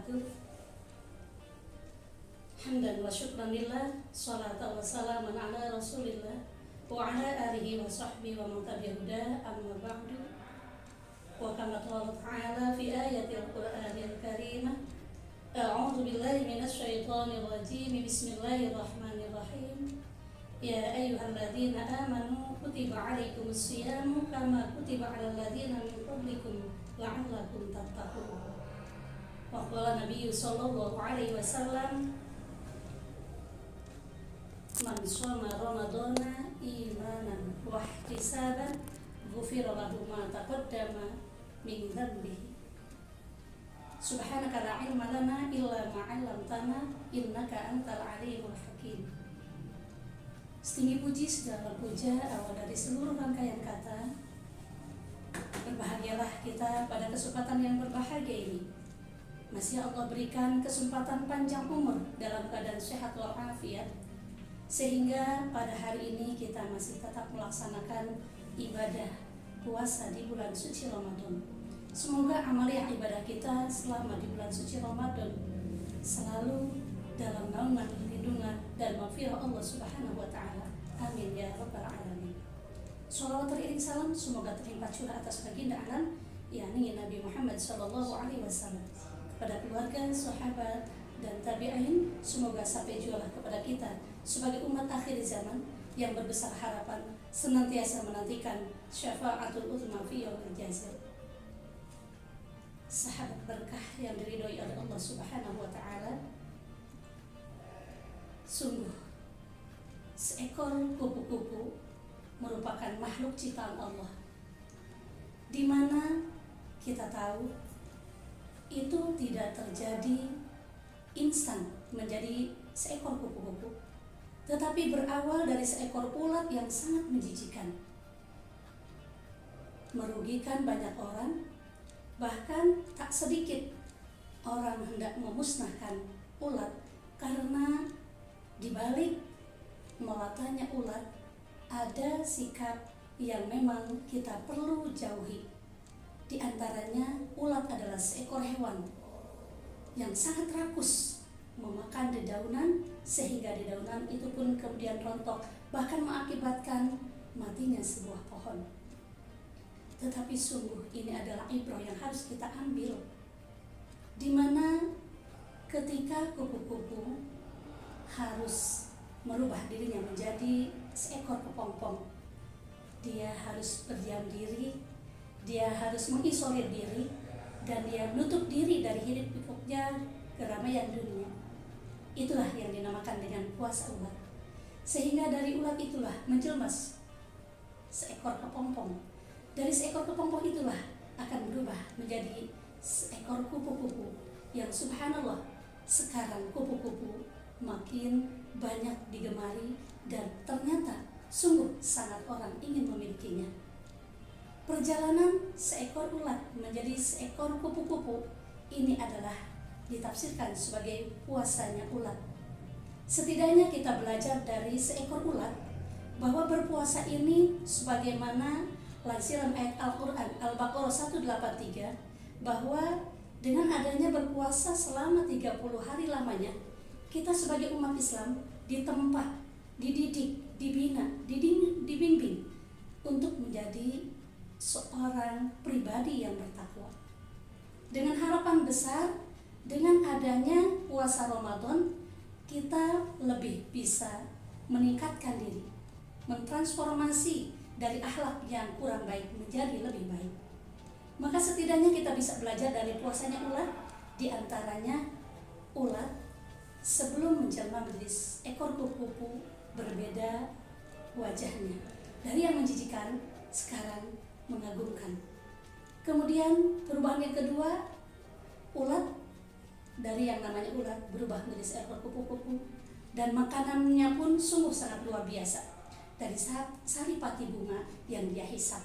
wabarakatuh. Hamdan wa syukran lillah, salatan wa salaman ala rasulillah wa ala alihi wa sahbihi wa man tabi'ahuda, amma ba'du. Wa kama qala ta'ala fi ayatil Qur'anil karimah, a'udzu billahi minasy syaithanir rajim. Bismillahirrahmanirrahim. Ya ayyuhalladzina amanu kutiba 'alaikumus syiyamu kama kutiba 'alal ladzina min qablikum la'allakum tattaqun. Wa qala Nabi sallallahu alaihi wasallam, man shoma ramadhana imanan wa ihtisaban ghufira lahu ma taqaddama min dhanbihi. Subhanaka la ilma lana illa ma 'allamtana innaka antal alimul hakim. Setinggi puji segala puja awal dari seluruh rangkaian kata. Berbahagialah kita pada kesempatan yang berbahagia ini. Masih Allah berikan kesempatan panjang umur dalam keadaan sehat walafiat, sehingga pada hari ini kita masih tetap melaksanakan ibadah puasa di bulan suci Ramadan. Semoga amaliah ibadah kita selama di bulan suci Ramadan selalu dalam naungan, lindungan dan maghfirah Allah Subhanahu wa taala. Amin ya rabbal alamin. Shalawat teriring salam semoga terlimpah curah atas baginda alam yakni Nabi Muhammad sallallahu alaihi wasallam, kepada keluarga, sahabat dan tabi'in. Semoga sampai jualah kepada kita sebagai umat akhir zaman yang berbesar harapan senantiasa menantikan syafaatul uzma fi yaumil jazaa. Sahabat berkah yang diridhoi oleh Allah Subhanahu wa taala, sungguh seekor kupu-kupu merupakan makhluk ciptaan Allah, di mana kita tahu itu tidak terjadi instan menjadi seekor kupu-kupu, tetapi berawal dari seekor ulat yang sangat menjijikan, merugikan banyak orang. Bahkan tak sedikit orang hendak memusnahkan ulat karena di balik melatanya ulat ada sikap yang memang kita perlu jauhi. Di antaranya ulat adalah seekor hewan yang sangat rakus, memakan dedaunan sehingga dedaunan itu pun kemudian rontok, bahkan mengakibatkan matinya sebuah pohon. Tetapi sungguh ini adalah ibrah yang harus kita ambil, di mana ketika kupu-kupu harus merubah dirinya menjadi seekor kepompong, dia harus berdiam diri, dia harus mengisolir diri, dan dia menutup diri dari hidup pikuknya keramaian dunia. Itulah yang dinamakan dengan puasa ulat. Sehingga dari ulat itulah menjelma seekor kepompong. Dari seekor kepompong itulah akan berubah menjadi seekor kupu-kupu yang subhanallah sekarang kupu-kupu makin banyak digemari dan ternyata sungguh sangat orang ingin memilikinya. Perjalanan seekor ulat menjadi seekor kupu-kupu ini adalah ditafsirkan sebagai puasanya ulat. Setidaknya kita belajar dari seekor ulat bahwa berpuasa ini sebagaimana lansiran ayat Al-Quran Al-Baqarah 183, bahwa dengan adanya berpuasa selama 30 hari lamanya, kita sebagai umat Islam ditempa, dididik, dibina, dibimbing untuk menjadi seorang pribadi yang bertakwa. Dengan harapan besar, dengan adanya puasa Ramadan, kita lebih bisa meningkatkan diri, mentransformasi dari akhlak yang kurang baik menjadi lebih baik. Maka setidaknya kita bisa belajar dari puasanya ulat. Di antaranya ulat sebelum menjelma menjadi ekor kupu-kupu berbeda wajahnya, dari yang menjijikan sekarang mengagumkan. Kemudian perubahan yang kedua, ulat dari yang namanya ulat berubah menjadi seekor kupu-kupu, dan makanannya pun sungguh sangat luar biasa. Dari saripati bunga yang dia hisap,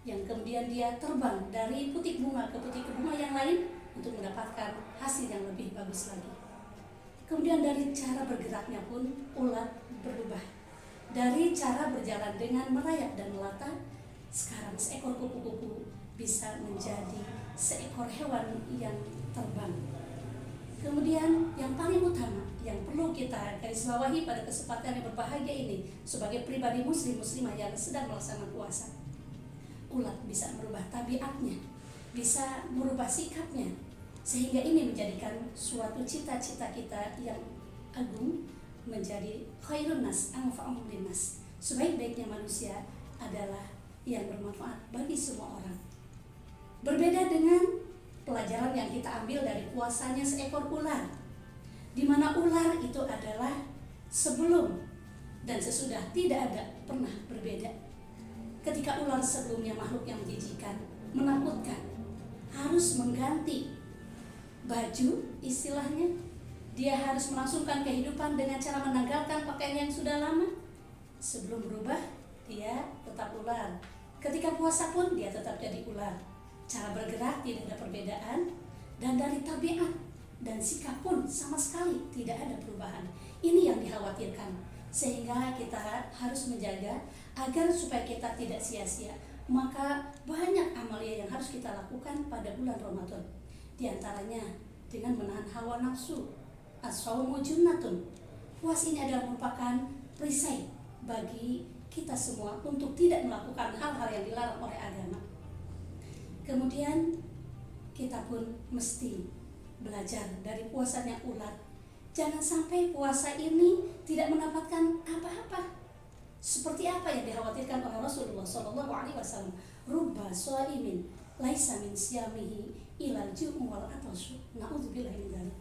yang kemudian dia terbang dari putik bunga ke putik bunga yang lain untuk mendapatkan hasil yang lebih bagus lagi. Kemudian dari cara bergeraknya pun ulat berubah. Dari cara berjalan dengan merayap dan melata, sekarang seekor kupu-kupu bisa menjadi seekor hewan yang terbang. utama yang perlu kita garis bawahi pada kesempatan yang berbahagia ini sebagai pribadi muslimah yang sedang melaksanakan puasa. Ulat bisa merubah tabiatnya, bisa merubah sikapnya, sehingga ini menjadikan suatu cita-cita kita yang agung menjadi khairun nas anfa'uhum linnas. Sebaik-baiknya manusia adalah yang bermanfaat bagi semua orang. Berbeda dengan pelajaran yang kita ambil dari puasanya seekor ular, di mana ular itu adalah sebelum dan sesudah tidak ada pernah berbeda. Ketika ular sebelumnya makhluk yang menjijikan, menakutkan, harus mengganti baju istilahnya, dia harus melangsungkan kehidupan dengan cara menanggalkan pakaian yang sudah lama. Sebelum berubah, dia tetap ular. Ketika puasa pun dia tetap jadi ular. Cara bergerak tidak ada perbedaan, dan dari tabiat dan sikap pun sama sekali tidak ada perubahan. Ini yang dikhawatirkan, sehingga kita harus menjaga agar supaya kita tidak sia-sia. Maka banyak amalia yang harus kita lakukan pada bulan Ramadan. Di antaranya dengan menahan hawa nafsu. As-shaumu junnatun. Puasa ini adalah merupakan perisai bagi kita semua untuk tidak melakukan hal-hal yang dilarang oleh agama. Kemudian kita pun mesti belajar dari puasanya ular. Jangan sampai puasa ini tidak mendapatkan apa-apa. Seperti apa yang dikhawatirkan oleh Rasulullah SAW. Rubba shaimin laisa min siyamihi ilal ju'u wal atashu. Na'udzubillahi min dzalik.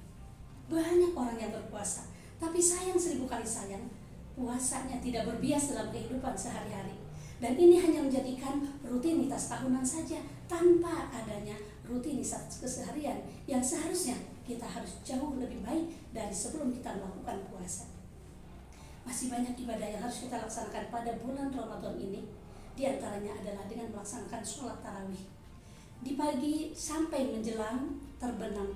Banyak orang yang berpuasa, tapi sayang 1000 kali sayang, puasanya tidak berbias dalam kehidupan sehari-hari. Dan ini hanya menjadikan rutinitas tahunan saja tanpa adanya rutinitas keseharian yang seharusnya kita harus jauh lebih baik dari sebelum kita melakukan puasa. Masih banyak ibadah yang harus kita laksanakan pada bulan Ramadan ini. Di antaranya adalah dengan melaksanakan sholat tarawih. Di pagi sampai menjelang terbenam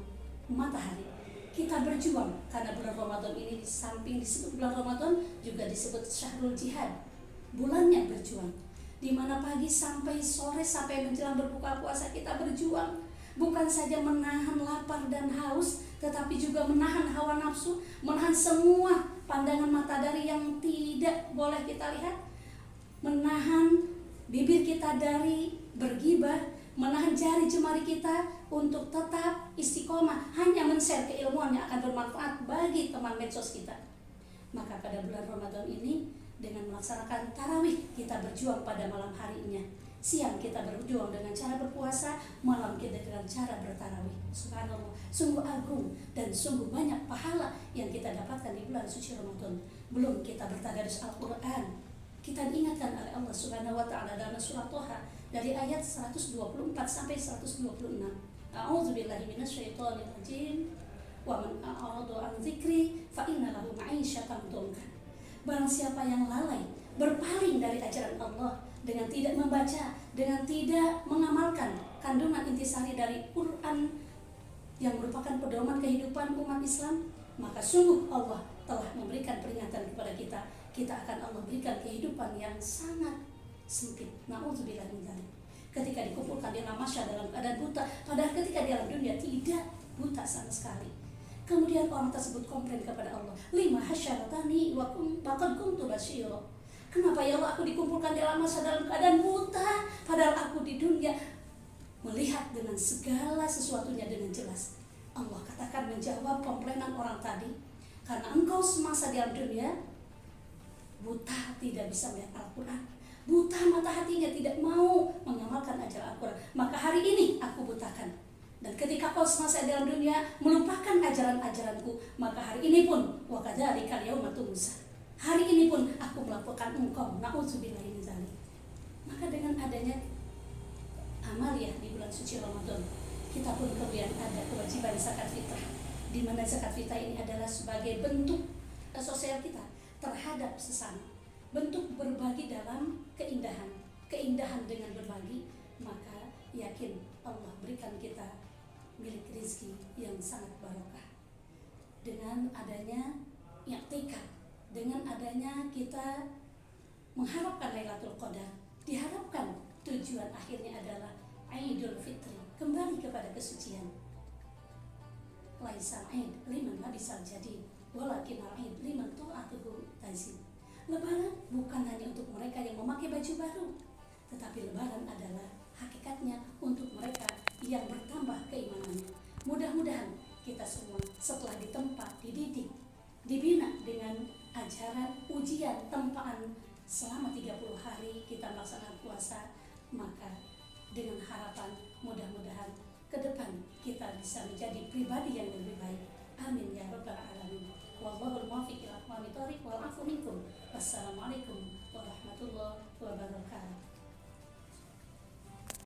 matahari, kita berjuang karena bulan Ramadan ini di samping disebut bulan Ramadan juga disebut syahrul jihad, bulannya berjuang. Di mana pagi sampai sore sampai menjelang berbuka puasa kita berjuang, bukan saja menahan lapar dan haus, tetapi juga menahan hawa nafsu, menahan semua pandangan mata dari yang tidak boleh kita lihat, menahan bibir kita dari bergibah, menahan jari jemari kita untuk tetap istiqomah hanya men-share keilmuan yang akan bermanfaat bagi teman medsos kita. Maka pada bulan Ramadan ini dengan melaksanakan tarawih kita berjuang pada malam harinya. Siang kita berjuang dengan cara berpuasa, malam kita dengan cara bertarawih. Subhanallah, sungguh agung dan sungguh banyak pahala yang kita dapatkan di bulan suci Ramadan. Belum kita bertadarus Al-Quran, kita diingatkan oleh Allah Subhanahu wa taala dalam surah Thaha dari ayat 124 sampai 126. A'udzubillahi minasyaitonir rajim. Wa man a'rada an dzikri fa inna lahu ma'isyatan dhanka. Barang siapa yang lalai, berpaling dari ajaran Allah dengan tidak membaca, dengan tidak mengamalkan kandungan intisari dari Quran yang merupakan pedoman kehidupan umat Islam, maka sungguh Allah telah memberikan peringatan kepada kita. Kita akan Allah berikan kehidupan yang sangat sempit. Na'udzubillah min dzalik. Ketika dikumpulkan di dalam masyarakat dalam keadaan buta, padahal ketika di dalam dunia tidak buta sama sekali. Kemudian orang tersebut komplain kepada Allah, lima hasyaratani wa qad kuntu basyira. Kenapa ya Allah aku dikumpulkan di dalam masa dalam keadaan buta, padahal aku di dunia melihat dengan segala sesuatunya dengan jelas. Allah katakan menjawab komplainan orang tadi, karena engkau semasa di dalam dunia buta, tidak bisa melihat Al-Quran, buta mata hatinya, tidak mau mengamalkan ajaran Al-Quran, maka hari ini aku butakan. Dan ketika kau semasa dalam dunia melupakan ajaran-ajaranku, maka hari ini pun wa kadzalika al-yauma tunsa. Hari ini pun aku melaporkan engkau. Na'udzubillahi min dzalik. Maka dengan adanya amaliyah di bulan suci Ramadan, kita pun kemudian ada kewajiban zakat fitrah, di mana zakat fitrah ini adalah sebagai bentuk sosial kita terhadap sesama, bentuk berbagi dalam keindahan dengan berbagi. Maka yakin Allah berikan kita milik rezeki yang sangat barokah. Dengan adanya i'tikaf, dengan adanya kita mengharapkan Lailatul Qadar, diharapkan tujuan akhirnya adalah Idul Fitri, kembali kepada kesucian. laisal id liman labisal jadid walakin al-id liman ta'atuhu tazid. Lebaran bukan hanya untuk mereka yang memakai baju baru, tetapi lebaran adalah hakikatnya untuk mereka yang bertambah keimanannya. Mudah-mudahan kita semua setelah ditempa, dididik, dibina dengan ajaran, ujian, tempaan selama 30 hari kita melaksanakan puasa, maka dengan harapan mudah-mudahan ke depan kita bisa menjadi pribadi yang lebih baik. Amin ya rabbal alamin. Wallahul muwaffiq ila aqwamit thoriq wal 'afwu minkum. Wassalamualaikum warahmatullahi wabarakatuh.